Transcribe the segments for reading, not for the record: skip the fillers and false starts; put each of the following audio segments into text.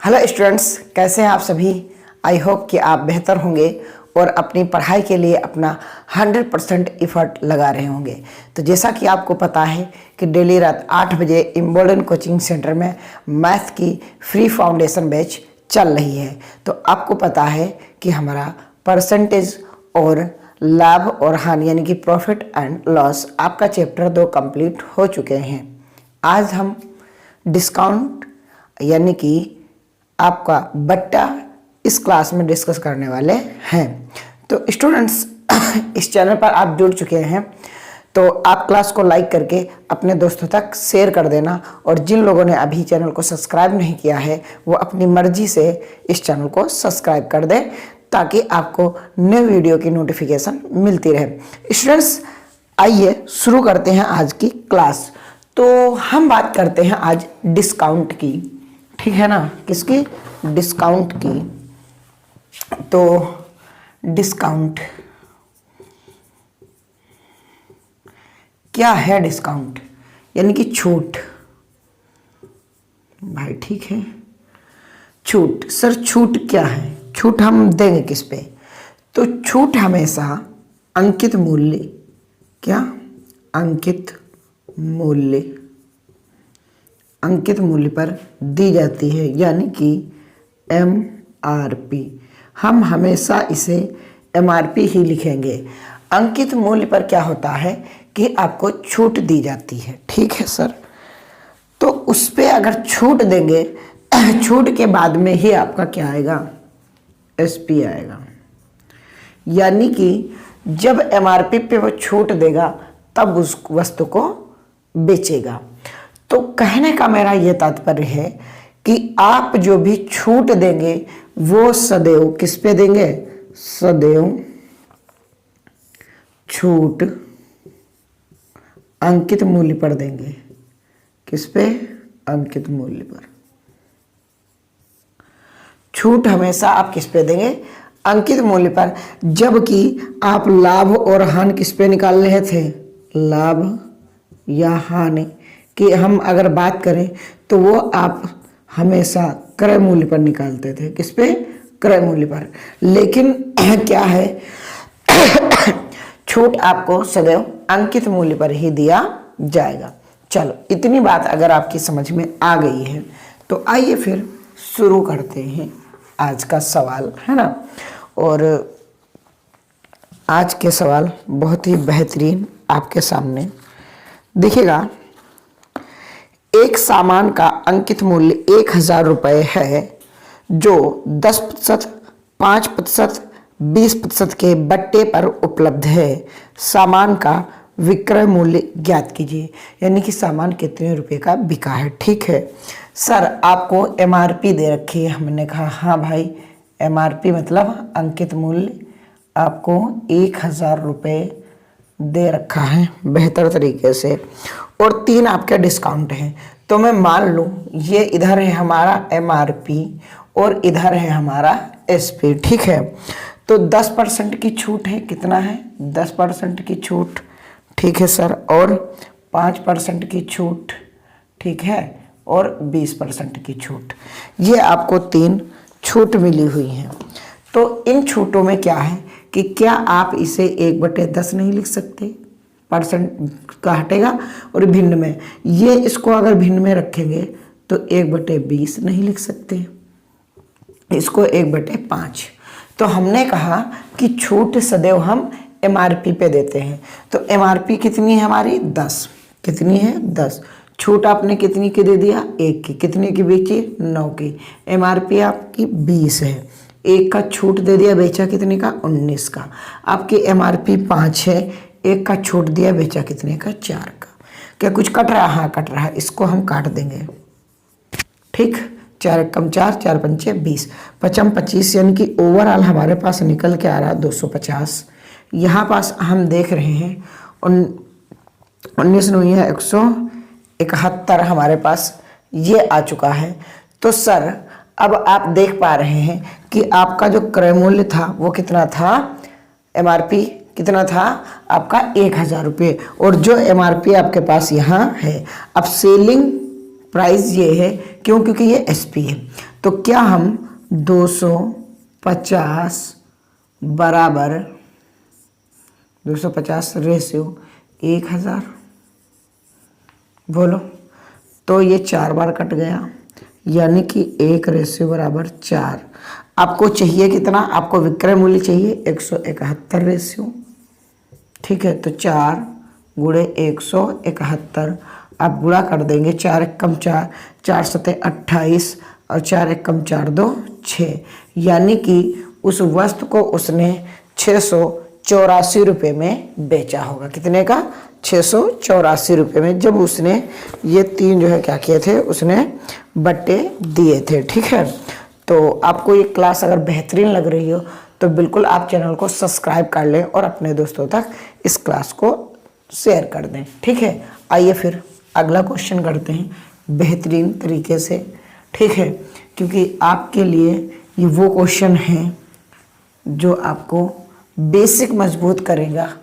Hello students, कैसे हैं आप सभी। आई होप कि आप बेहतर होंगे और अपनी पढ़ाई के लिए अपना 100% एफर्ट लगा रहे होंगे। तो जैसा कि आपको पता है कि डेली रात 8 बजे इम्बोल्डन कोचिंग सेंटर में मैथ की फ्री फाउंडेशन बैच चल रही है। तो आपको पता है कि हमारा परसेंटेज और लाभ और हानि यानी कि प्रॉफिट एंड लॉस आपका चैप्टर 2 कंप्लीट हो चुके हैं। आज हम डिस्काउंट यानी कि आपका बट्टा इस क्लास में डिस्कस करने वाले हैं। तो स्टूडेंट्स, इस चैनल पर आप जुड़ चुके हैं तो आप क्लास को लाइक करके अपने दोस्तों तक शेयर कर देना, और जिन लोगों ने अभी चैनल को सब्सक्राइब नहीं किया है वो अपनी मर्जी से इस चैनल को सब्सक्राइब कर दें ताकि आपको नए वीडियो की नोटिफिकेशन मिलती रहे। स्टूडेंट्स, आइए शुरू करते हैं आज की क्लास। तो हम बात करते हैं आज डिस्काउंट की, ठीक है ना। किसकी? डिस्काउंट की। तो डिस्काउंट क्या है? डिस्काउंट यानी कि छूट भाई, ठीक है। छूट सर, छूट क्या है? छूट हम देंगे किस पे? तो छूट हमेशा अंकित मूल्य, क्या? अंकित मूल्य पर दी जाती है, यानी कि MRP। हम हमेशा इसे MRP ही लिखेंगे। अंकित मूल्य पर क्या होता है कि आपको छूट दी जाती है, ठीक है सर। तो उस पे अगर छूट देंगे, छूट के बाद में ही आपका क्या आएगा? SP आएगा। यानी कि जब MRP पे वो छूट देगा तब उस वस्तु को बेचेगा। तो कहने का मेरा ये तात्पर्य है कि आप जो भी छूट देंगे वो सदैव किस पे देंगे? सदैव छूट अंकित मूल्य पर देंगे। किस पे? अंकित मूल्य पर। छूट हमेशा आप किस पे देंगे? अंकित मूल्य पर। जबकि आप लाभ और हानि किस पे निकाल रहे थे? लाभ या हानि की हम अगर बात करें तो वो आप हमेशा क्रय मूल्य पर निकालते थे। किस पे? क्रय मूल्य पर। लेकिन क्या है, छूट आपको सदैव अंकित मूल्य पर ही दिया जाएगा। चलो, इतनी बात अगर आपकी समझ में आ गई है तो आइए फिर शुरू करते हैं आज का सवाल, है ना। और आज के सवाल बहुत ही बेहतरीन आपके सामने दिखेगा। एक सामान का अंकित मूल्य 1000 रुपये है जो 10%, 5%, 20% के बट्टे पर उपलब्ध है। सामान का विक्रय मूल्य ज्ञात कीजिए। यानी कि सामान कितने रुपए का बिका है, ठीक है सर। आपको MRP दे रखी है। हमने कहा हाँ भाई, MRP मतलब अंकित मूल्य आपको 1000 रुपये दे रखा है बेहतर तरीके से, और 3 आपके डिस्काउंट हैं। तो मैं मान लूँ ये इधर है हमारा MRP और इधर है हमारा SP, ठीक है। तो 10% की छूट है। कितना है? 10% की छूट, ठीक है सर। और 5% की छूट, ठीक है। और 20% की छूट। ये आपको 3 छूट मिली हुई हैं। तो इन छूटों में क्या है कि क्या आप इसे 1/10 नहीं लिख सकते? परसेंट का हटेगा और भिन्न में, ये इसको अगर भिन्न में रखेंगे तो 1/20 नहीं लिख सकते, इसको 1/5। तो हमने कहा कि छूट सदैव हम MRP पे देते हैं। तो MRP कितनी है हमारी? 10। कितनी है? 10। छूट आपने कितनी की दे दिया? 1 की। कितने की बेची? 9 की। MRP आपकी 20 है। 1 का छूट दे दिया, बेचा कितने का? 19 का। आपकी MRP 5 है, 1 का छूट दिया, बेचा कितने का? 4 का। क्या कुछ कट रहा है? हाँ कट रहा है, इसको हम काट देंगे, ठीक। 4 कम 4, 4 पंचे 20, 5 25, यानी कि ओवरऑल हमारे पास निकल के आ रहा है 250। यहाँ पास हम देख रहे हैं 19 नहीं है 171 हमारे पास ये आ चुका है। तो सर अब आप देख पा रहे हैं कि आपका जो क्रय मूल्य था वो कितना था? MRP कितना था आपका? 1000 रुपये। और जो MRP आपके पास यहाँ है, अब सेलिंग प्राइस ये है, क्यों? क्योंकि ये SP है। तो क्या हम 250 बराबर 250 रेशियो 1000, बोलो। तो ये 4 बार कट गया, यानी कि 1 रेशियो बराबर 4। आपको चाहिए कितना? आपको विक्रय मूल्य चाहिए 171 रेशियो। ठीक है, तो 4 गुणे 171 आप गुणा कर देंगे। 4 एकम 4, 4 सते 28 और 4 एकम 4 2 6, यानी कि उस वस्तु को उसने 684 रुपये में बेचा होगा। कितने का? 684 रुपये में, जब उसने ये 3 जो है क्या किए थे, उसने बट्टे दिए थे। ठीक है, तो आपको ये क्लास अगर बेहतरीन लग रही हो तो बिल्कुल आप चैनल को सब्सक्राइब कर लें और अपने दोस्तों तक इस क्लास को शेयर कर दें। ठीक है, आइए फिर अगला क्वेश्चन करते हैं बेहतरीन तरीके से। ठीक है, क्योंकि आपके लिए ये वो क्वेश्चन है जो आपको बेसिक मजबूत करेगा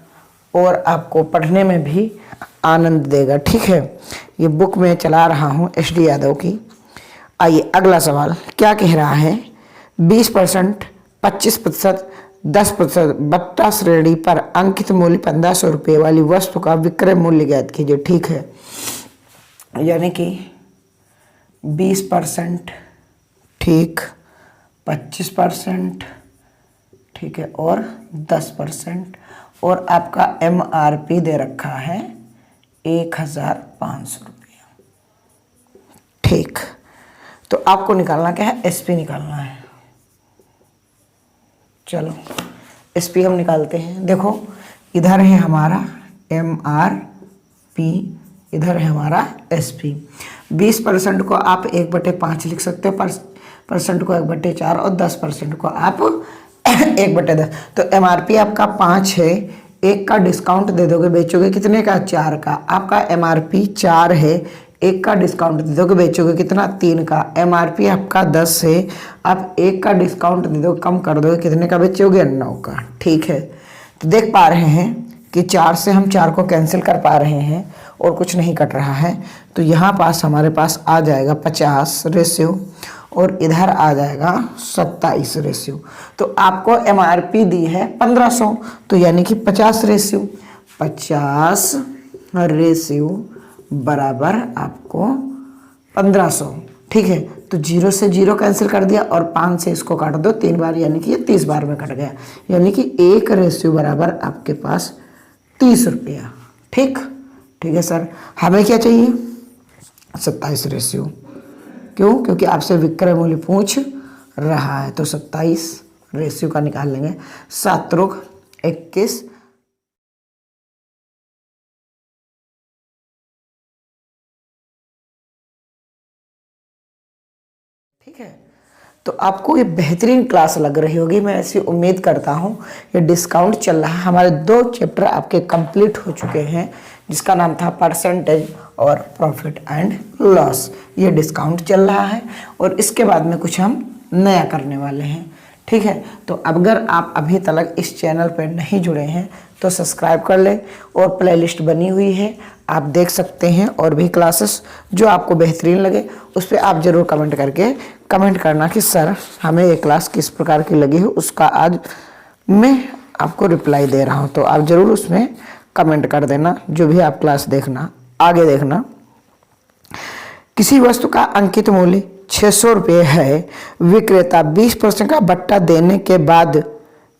और आपको पढ़ने में भी आनंद देगा। ठीक है, ये बुक मैं चला रहा हूँ HD यादव की। आइए अगला सवाल क्या कह रहा है? 20%, 25%, 10% बट्टा श्रेणी पर अंकित मूल्य 1500 रुपये वाली वस्तु का विक्रय मूल्य ज्ञात कीजिए। ठीक है, यानी कि 20%, ठीक, 25%, ठीक है, और 10%, और आपका MRP दे रखा है 1500 रुपये। ठीक, तो आपको निकालना क्या है? SP निकालना है। चलो SP हम निकालते हैं। देखो इधर है हमारा MRP, इधर है हमारा SP। 20% को आप 1/5 लिख सकते हो, परसेंट को 1/4 और 10% को आप 1/10। तो MRP आपका 5 है, 1 का डिस्काउंट दे दोगे, बेचोगे कितने का? 4 का। आपका MRP 4 है, 1 का डिस्काउंट दे दोगे, बेचोगे कितना? 3 का। MRP आपका 10 है, आप 1 का डिस्काउंट दे दो, कम कर दोगे, कितने का बेचोगे? 9 का। ठीक है, तो देख पा रहे हैं कि 4 से हम 4 को कैंसिल कर पा रहे हैं और कुछ नहीं कट रहा है। तो यहाँ पास हमारे पास आ जाएगा 50 रेशियो और इधर आ जाएगा 27 रेशियो। तो आपको MRP दी है 1500, तो यानी कि 50 रेशियो, 50 रेशियो बराबर आपको 1500। ठीक है, तो 0 से 0 कैंसिल कर दिया और 5 से इसको काट दो 3 बार, यानी कि ये 30 बार में कट गया, यानी कि 1 रेशियो बराबर आपके पास 30 रुपया। ठीक, ठीक है सर, हमें क्या चाहिए? 27 रेशियो। क्यों? क्योंकि आपसे विक्रय मूल्य पूछ रहा है, तो 27 रेशियो का निकाल लेंगे। 7 त्रिक 21, ठीक है। तो आपको ये बेहतरीन क्लास लग रही होगी, मैं ऐसी उम्मीद करता हूँ। ये डिस्काउंट चल रहा है, हमारे 2 चैप्टर आपके कंप्लीट हो चुके हैं, जिसका नाम था परसेंटेज और प्रॉफिट एंड लॉस। ये डिस्काउंट चल रहा है और इसके बाद में कुछ हम नया करने वाले हैं। ठीक है, तो अगर आप अभी तक इस चैनल पर नहीं जुड़े हैं तो सब्सक्राइब कर लें और प्लेलिस्ट बनी हुई है, आप देख सकते हैं। और भी क्लासेस जो आपको बेहतरीन लगे उस पर आप ज़रूर कमेंट करना कि सर हमें ये क्लास किस प्रकार की लगी हो, उसका आज मैं आपको रिप्लाई दे रहा हूँ। तो आप ज़रूर उसमें कमेंट कर देना, जो भी आप क्लास देखना। आगे देखना, किसी वस्तु का अंकित मूल्य 600 रुपये है, विक्रेता 20% का बट्टा देने के बाद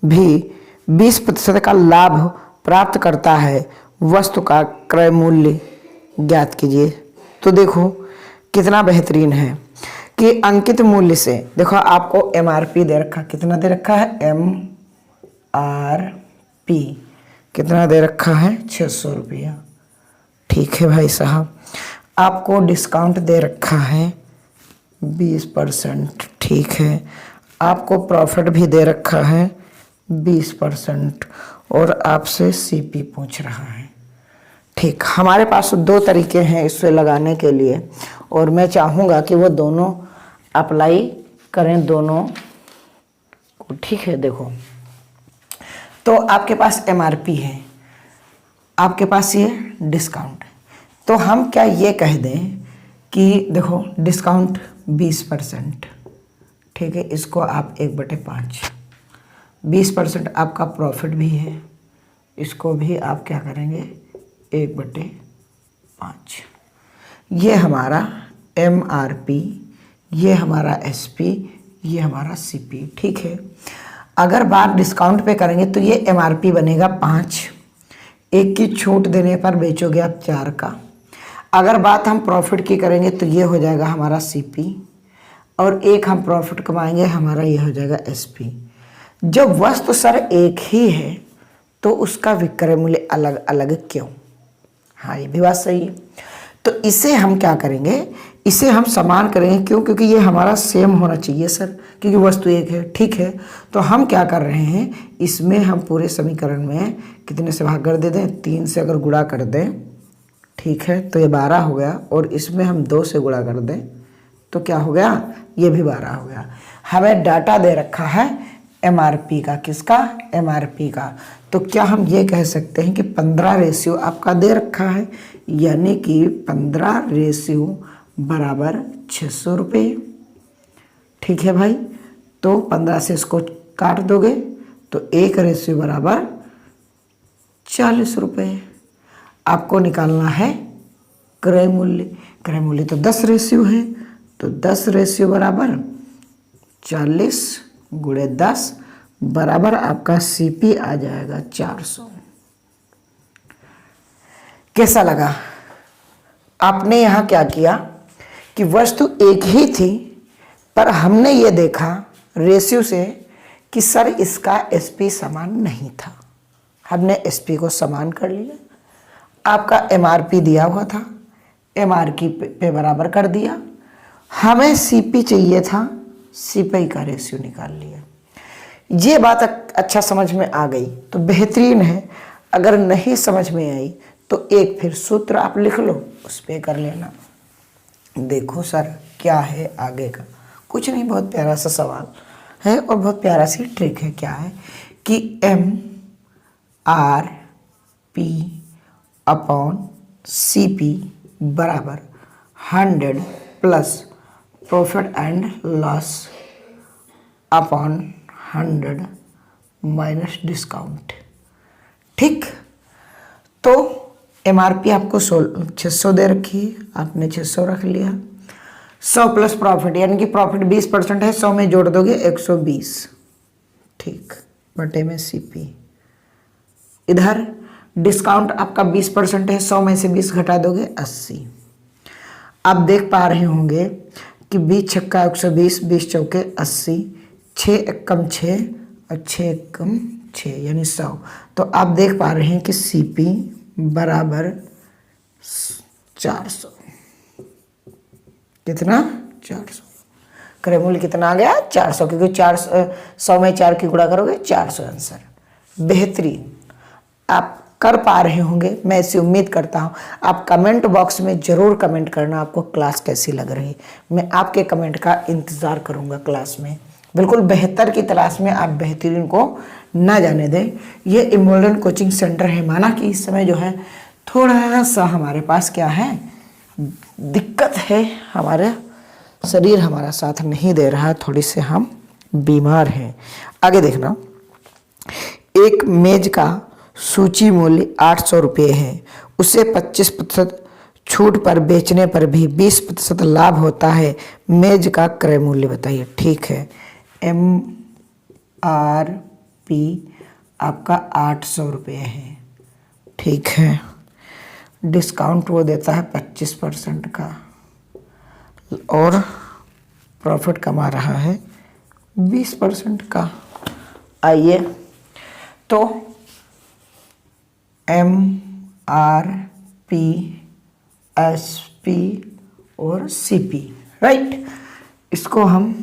भी 20% का लाभ प्राप्त करता है, वस्तु का क्रय मूल्य ज्ञात कीजिए। तो देखो कितना बेहतरीन है कि अंकित मूल्य से, देखो आपको MRP दे रखा, कितना दे रखा है? MRP कितना दे रखा है? 600 रुपया। ठीक है भाई साहब, आपको डिस्काउंट दे रखा है 20%। ठीक है, आपको प्रॉफिट भी दे रखा है 20% और आपसे CP पूछ रहा है। ठीक, हमारे पास 2 तरीके हैं इससे लगाने के लिए और मैं चाहूँगा कि वो दोनों अप्लाई करें दोनों को। ठीक है, देखो तो आपके पास MRP है, आपके पास ये डिस्काउंट है, तो हम क्या ये कह दें कि देखो डिस्काउंट 20%, ठीक है, इसको आप 1/5, 20% आपका प्रॉफिट भी है, इसको भी आप क्या करेंगे 1/5। ये हमारा MRP, ये हमारा SP, ये हमारा CP। ठीक है, अगर बात डिस्काउंट पे करेंगे तो ये MRP बनेगा 5, 1 की छूट देने पर बेचोगे आप 4 का। अगर बात हम प्रॉफिट की करेंगे तो ये हो जाएगा हमारा CP, और 1 हम प्रॉफिट कमाएंगे, हमारा ये हो जाएगा SP। जब वस्तु सर एक ही है तो उसका विक्रय मूल्य अलग अलग क्यों? हाँ, ये भी बात सही है। तो इसे हम क्या करेंगे, इसे हम समान करेंगे। क्यों? क्योंकि ये हमारा सेम होना चाहिए सर, क्योंकि वस्तु एक है। ठीक है, तो हम क्या कर रहे हैं, इसमें हम पूरे समीकरण में कितने से भाग कर दे दें, 3 से अगर गुणा कर दें, ठीक है, तो ये 12 हो गया, और इसमें हम 2 से गुणा कर दें तो क्या हो गया, ये भी 12 हो गया। हमें डाटा दे रखा है MRP का, किसका, MRP का। तो क्या हम ये कह सकते हैं कि 15 रेशियो आपका दे रखा है, यानी कि 15 रेशियो बराबर 600 रुपये। ठीक है भाई, तो 15 से इसको काट दोगे तो 1 रेशियो बराबर 40 रुपये। आपको निकालना है क्रय मूल्य। क्रय मूल्य तो 10 रेशियो है, तो 10 रेशियो बराबर 40 गुणे 10 बराबर आपका CP आ जाएगा 400। कैसा लगा? आपने यहाँ क्या किया कि वस्तु एक ही थी, पर हमने ये देखा रेशियो से कि सर इसका SP समान नहीं था, हमने SP को समान कर लिया। आपका MRP दिया हुआ था, MRP पे बराबर कर दिया। हमें CP चाहिए था, CP का रेशियो निकाल लिया। ये बात अच्छा समझ में आ गई तो बेहतरीन है। अगर नहीं समझ में आई तो एक फिर सूत्र आप लिख लो, उस पर कर लेना। देखो सर क्या है आगे का, कुछ नहीं, बहुत प्यारा सा सवाल है और बहुत प्यारा सी ट्रिक है। क्या है कि MRP अपॉन CP बराबर 100 plus profit and loss upon 100 minus discount. ठीक, तो MRP आपको 600 दे रखी है, आपने 600 रख लिया। 100 प्लस प्रॉफिट, यानी कि प्रॉफिट 20% है, 100 में जोड़ दोगे 120, ठीक, बटे में CP। इधर डिस्काउंट आपका 20% है, 100 में से 20 घटा दोगे 80। आप देख पा रहे होंगे कि 20 छक्का 120, 20 चौके 80, 6 एकम 6 और 6 एकम 6 यानी 100। तो आप देख पा रहे हैं कि CP बराबर 400। कितना? 400। क्रय मूल्य कितना आ गया? 400, क्योंकि 100 में 4 की गुणा करोगे 400 आंसर। बेहतरीन, आप कर पा रहे होंगे, मैं ऐसी उम्मीद करता हूँ। आप कमेंट बॉक्स में ज़रूर कमेंट करना आपको क्लास कैसी लग रही। मैं आपके कमेंट का इंतज़ार करूँगा क्लास में। बिल्कुल बेहतर की तलाश में आप बेहतरीन को ना जाने दें। ये इमोल्डन कोचिंग सेंटर है। माना कि इस समय जो है थोड़ा सा हमारे पास क्या है, दिक्कत है, हमारे शरीर हमारा साथ नहीं दे रहा, थोड़ी से हम बीमार हैं। आगे देखना, एक मेज का सूची मूल्य 800 रुपये है, उसे 25% छूट पर बेचने पर भी 20% लाभ होता है, मेज का क्रय मूल्य बताइए। ठीक है, MRP आपका 800 रुपये है, ठीक है, डिस्काउंट वो देता है 25% का, और प्रॉफिट कमा रहा है 20% का। आइए तो MRP, SP और CP, राइट, इसको हम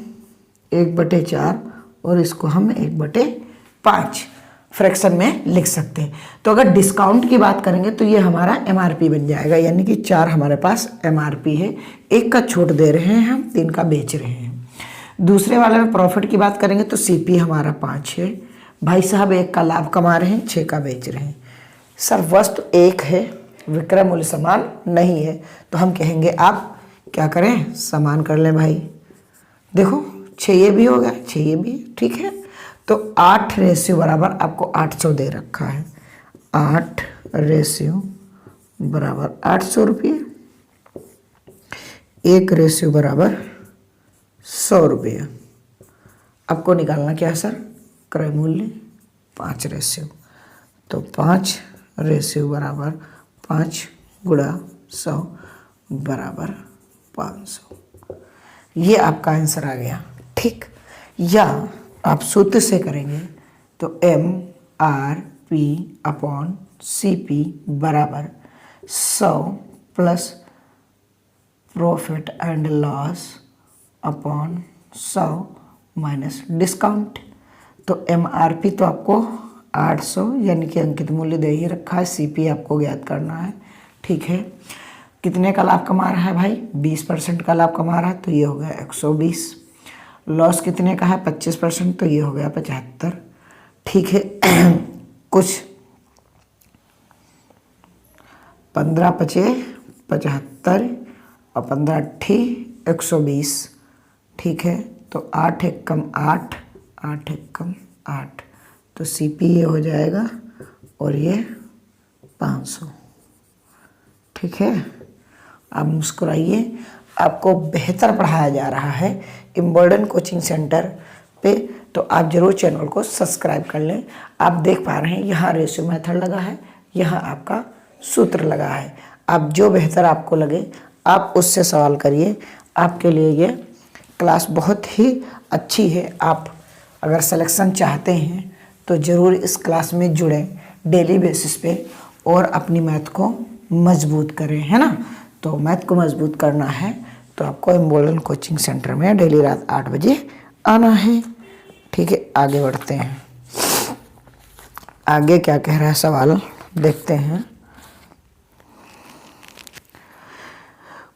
1/4 और इसको हम 1/5 फ्रैक्शन में लिख सकते हैं। तो अगर डिस्काउंट की बात करेंगे तो ये हमारा MRP बन जाएगा, यानी कि 4 हमारे पास MRP है, 1 का छूट दे रहे हैं हम, 3 का बेच रहे हैं। दूसरे वाले में प्रॉफिट की बात करेंगे तो CP हमारा 5 है, भाई साहब 1 का लाभ कमा रहे हैं, 6 का बेच रहे हैं। सर वस्तु एक है, विक्रय मूल्य समान नहीं है, तो हम कहेंगे आप क्या करें, समान कर लें भाई। देखो 6 ये भी हो गया, 6 ये भी है, ठीक है। तो 8 रेशियो बराबर आपको 800 दे रखा है, 8 रेशियो बराबर 800 रुपये, 1 रेशियो बराबर 100 रुपये। आपको निकालना क्या है सर, क्रय मूल्य 5 रेशियो। तो 5 रेशियो बराबर 5 गुणा 100 बराबर 500। ये आपका आंसर आ गया, ठीक। या आप सूत्र से करेंगे तो MRP अपॉन CP बराबर 100 plus profit and loss upon 100 minus discount. तो MRP तो आपको 800 यानी कि अंकित मूल्य दे ही रखा है, CP आपको ज्ञात करना है, ठीक है। कितने का लाभ कमा रहा है भाई, 20% का लाभ कमा रहा है, तो ये हो गया 120। लॉस कितने का है, 25%, तो ये हो गया 75, ठीक है। कुछ 15 पचे 75 और 15 अट्ठी 120, ठीक है। तो 8 एक कम 8, 8 एक कम 8, तो CP ये हो जाएगा और ये 500, ठीक है। आप मुस्कुराइए, आपको बेहतर पढ़ाया जा रहा है इम्बॉर्डन कोचिंग सेंटर पे, तो आप जरूर चैनल को सब्सक्राइब कर लें। आप देख पा रहे हैं यहाँ रेशियो मेथड लगा है, यहाँ आपका सूत्र लगा है। आप जो बेहतर आपको लगे आप उससे सवाल करिए, आपके लिए ये क्लास बहुत ही अच्छी है। आप अगर सिलेक्शन चाहते हैं तो ज़रूर इस क्लास में जुड़ें डेली बेसिस पे और अपनी मैथ को मजबूत करें, है ना। तो मैथ को मजबूत करना है तो आपको इम्बॉर्डन कोचिंग सेंटर में डेली रात 8 बजे आना है, ठीक है। आगे बढ़ते हैं, आगे क्या कह रहा है सवाल देखते हैं।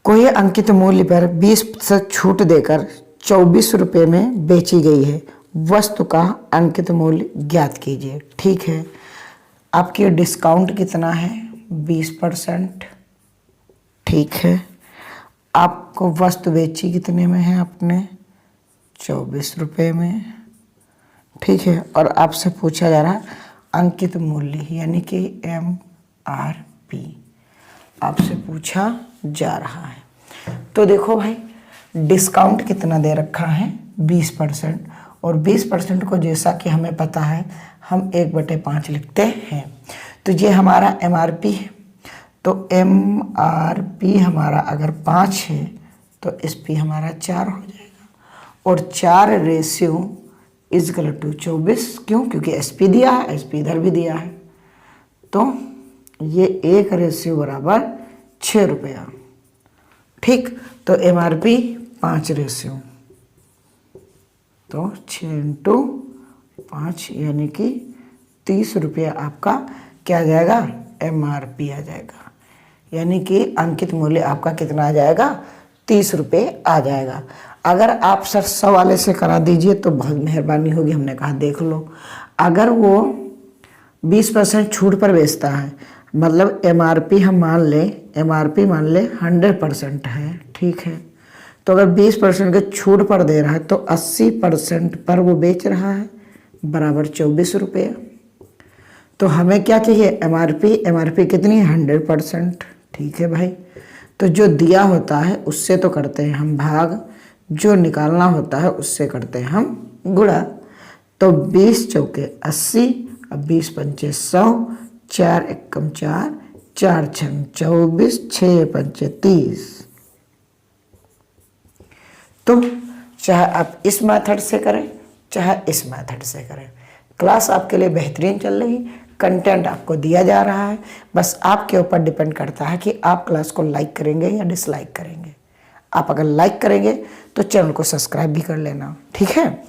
कोई अंकित मूल्य पर 20% छूट देकर 24 रुपये में बेची गई है, वस्तु का अंकित मूल्य ज्ञात कीजिए, ठीक है। आपकी डिस्काउंट कितना है, 20%, ठीक है। आपको वस्तु बेची कितने में है, आपने 24 रुपये में, ठीक है। और आपसे पूछा जा रहा है अंकित मूल्य यानी कि MRP आपसे पूछा जा रहा है। तो देखो भाई डिस्काउंट कितना दे रखा है, 20%, और 20% को जैसा कि हमें पता है हम 1/5 लिखते हैं। तो ये हमारा MRP है, तो MRP हमारा अगर 5 है तो SP हमारा 4 हो जाएगा, और 4 रेशियो इजकल टू 24, क्यों, क्योंकि SP दिया है, SP इधर भी दिया है, तो ये 1 रेशियो बराबर 6 रुपया, ठीक। तो MRP 5 रेशियो, तो 6 × 5 यानी कि 30 रुपया आपका क्या आ जाएगा, MRP आ जाएगा, यानी कि अंकित मूल्य आपका कितना आ जाएगा, 30 रुपये आ जाएगा। अगर आप सर 100 वाले से करा दीजिए तो बहुत मेहरबानी होगी, हमने कहा देख लो। अगर वो 20% छूट पर बेचता है, मतलब MRP हम मान लें, MRP मान ले 100% है, ठीक है। तो अगर 20% के छूट पर दे रहा है तो 80% पर वो बेच रहा है, बराबर 24 रुपये। तो हमें क्या चाहिए, MRP कितनी, 100%, ठीक है भाई। तो जो दिया होता है उससे तो करते हैं हम भाग, जो निकालना होता है उससे करते हैं हम गुणा। तो 20 चौके 80, अब 20 पंचे 100, 4 एकम 4, 4 छम 24, 6 पंचे 30। तो चाहे आप इस मेथड से करें चाहे इस मेथड से करें, क्लास आपके लिए बेहतरीन चल रही, कंटेंट आपको दिया जा रहा है। बस आपके ऊपर डिपेंड करता है कि आप क्लास को लाइक करेंगे या डिसलाइक करेंगे। आप अगर लाइक करेंगे तो चैनल को सब्सक्राइब भी कर लेना, ठीक है।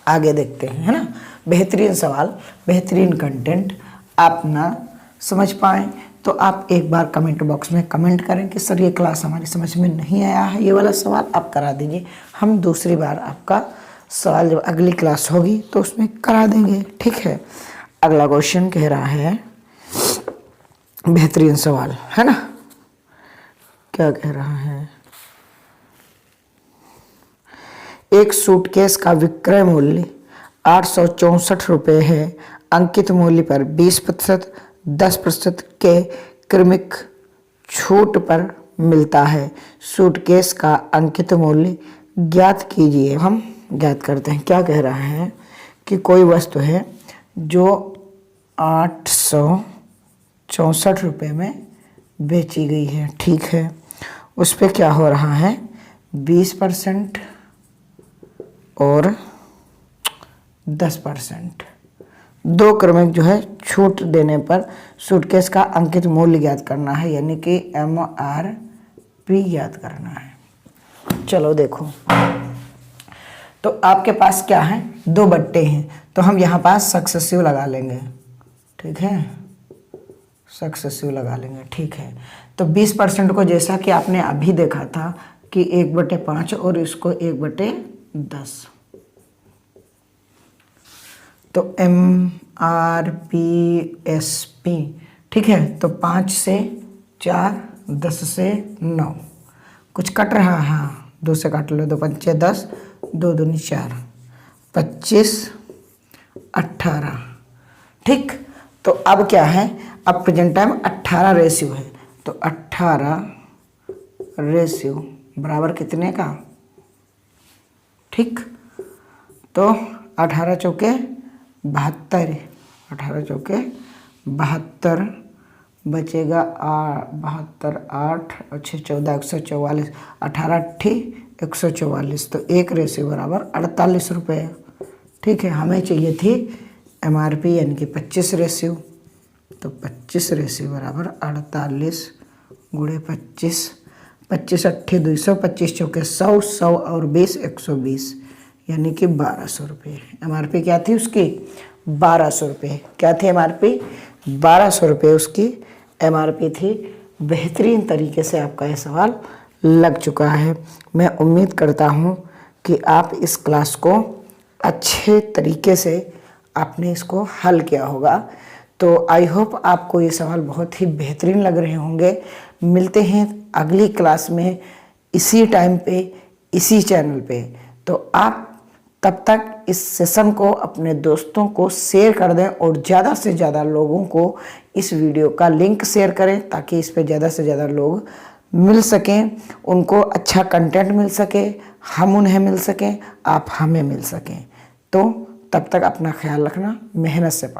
आगे देखते हैं, है ना। बेहतरीन सवाल, बेहतरीन कंटेंट, आप ना समझ पाएँ तो आप एक बार कमेंट बॉक्स में कमेंट करें कि सर ये क्लास हमारी समझ में नहीं आया है, ये वाला सवाल आप करा दीजिए। हम दूसरी बार आपका सवाल जब अगली क्लास होगी तो उसमें करा देंगे, ठीक है। अगला क्वेश्चन कह रहा है, बेहतरीन सवाल है ना, क्या कह रहा है, एक सूटकेस का विक्रय मूल्य 864 रुपये है। अंकित मूल्य पर 20%, 10% के क्रमिक छूट पर मिलता है। सूटकेस का अंकित मूल्य ज्ञात कीजिए। हम ज्ञात करते हैं। क्या कह रहा है कि कोई वस्तु है जो 864 रुपये में बेची गई है, ठीक है। उस पर क्या हो रहा है, 20% और 10%, दो क्रमिक जो है छूट देने पर सूटकेस का अंकित मूल्य ज्ञात करना है, यानी कि MRP ज्ञात करना है। चलो देखो, तो आपके पास क्या है, दो बट्टे हैं, तो हम यहाँ पास सक्सेसिव लगा लेंगे, ठीक है, सक्सेसिव लगा लेंगे, ठीक है। तो 20% को जैसा कि आपने अभी देखा था कि 1/5 और इसको 1/10, तो MRPSP, ठीक है। तो 5 से 4, 10 से 9, कुछ कट रहा है, हाँ 2 से काट लो, 2 पंचे 10, 2 दूनी 4, 25, 18, ठीक। तो अब क्या है, अब प्रेजेंट टाइम 18 रेशियो है, तो 18 रेशियो बराबर कितने का, ठीक। तो 18 चौके 72, 18 चौके 72, बचेगा 72, 8 और 6 14, 144, 18 अट्ठी 144, तो 1 रेशियो बराबर 48 रुपये, ठीक है। हमें चाहिए थी MRP यानी कि 25 रेशियो, तो 25 रेशियो बराबर 48 गुणे 25, 25 अट्ठी 200, 25 चौके 100, 100 और 20 120, यानी कि 1200 रुपये। MRP क्या थी उसकी, 1200 रुपये। क्या थी MRP, 1200 रुपये उसकी MRP थी। बेहतरीन तरीके से आपका यह सवाल लग चुका है। मैं उम्मीद करता हूँ कि आप इस क्लास को अच्छे तरीके से आपने इसको हल किया होगा। तो आई होप आपको ये सवाल बहुत ही बेहतरीन लग रहे होंगे। मिलते हैं अगली क्लास में इसी टाइम पे, इसी चैनल पे। तो आप तब तक इस सेशन को अपने दोस्तों को शेयर कर दें और ज़्यादा से ज़्यादा लोगों को इस वीडियो का लिंक शेयर करें, ताकि इस पे ज़्यादा से ज़्यादा लोग मिल सकें, उनको अच्छा कंटेंट मिल सके, हम उन्हें मिल सकें, आप हमें मिल सकें। तो तब तक अपना ख्याल रखना, मेहनत से पढ़ना।